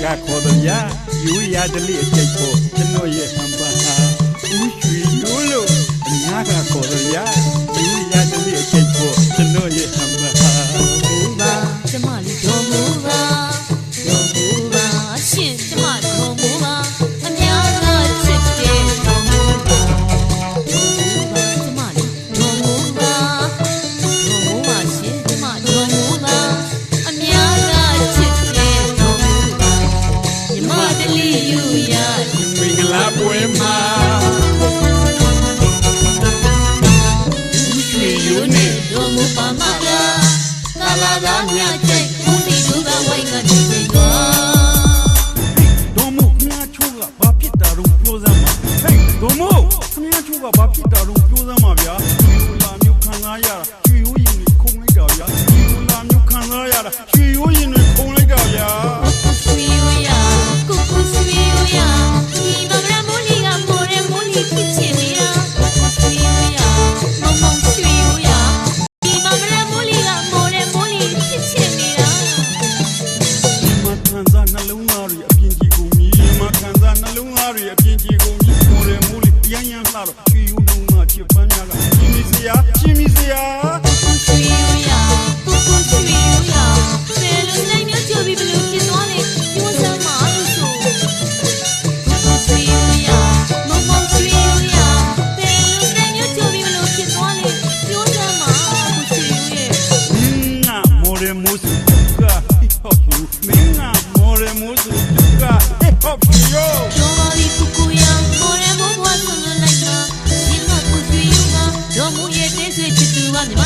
ကခေါ်တော့ရယူရတလေးအကျိတ်ဖို့ကျွန်တော်ရဲ့ဟန်ပါဟာဦးရွှေရိုးလို့အညာကခေါ်တော့ရယူရတလေးအကျိတ်ဖို့ကျွန်တော်ရဲ့ဟန်ပါဟာဘူပါကျမလေးတော်မူပါတော်မူပါရှင်ကျမတော်မူပါအများသာချစ်တဲ့တော်မူပါတော်မူပါကျမလေးတော်မူပါတော်မူပါရှင်ကျမတော်မူပါအများသာချစ်တဲ့တော်မူပါညီမတလေးယူရမင်္ဂလာပွဲမှာရွှေရိုးနဲ့တော်မူပါမလားကာလာသာမြတ်ကျိတ်ဦးတီတို့ကဝိုင်းကနေပြီကွာတော်မို့ခမချိုးကဘာဖြစ်တာတော့ပြောစမ်းပါဟေးတော်မို့ခမချိုးကဘာဖြစ်တာတော့ပြောစမ်းပါဗျာဒီလိုလာမျိုးခံစားရတာရွှေရိုးရင်တွေခုံလိုက်တာဗျာဒီလိုလာမျိုးခံစားရတာရွှေရိုးရင်တွေခုံလိုက်တာဗျာရွှေရိုးရကုကုရွှေရိုးရဒီမမရမိုးလီကမိုးရဲမိုးလီဖြစ်ချင်နေတာရွှေရိုးရမောင်မောင်ရွှေရိုးရဒီမမရမိုးလီကမိုးရဲမိုးလီဖြစ်ချင်နေတာဒီမှာခံစားနှလုံးသားတွေအပြင်းကြီးကုန်ပြီဒီမှာခံစားနှလုံးသားတွေအပြင်းကြီးကုန်ပြီမိုးရဲမိုးလီရမ်းရမ်းလှတော့ရွှေရိုးလုံးမချစ်ပန်းများကရှင်မီစရာရှင်မီစရာရွှေရိုးရကုကုရွှေရိုးရဘယ်လိုနိုင်မျိုးကြိုပြီးဘလို့ဖြစ်သွားလဲပြောစမ်းပါလို့ဆိုကုကုရွှေရိုးရမောင်မောင်ရွှေရိုးရဘယ်လိုနိုင်မျိုးကြိုပြီးဘလို့ဖြစ်သွားလဲပြောစမ်းပါကုရွှေရိုးရဲ့မိုးရဲမိုးစုက hip hop မင်းကမိုးရဲမိုးစုက hip hop yoပြောပါလိကုကုရမိုးရဲမိုးဘွားဆုံးလိုက်တာဒီမှာကုရွှေရိုးကတော်မူရဲ့တဲဆွေချစ်သူကညီမ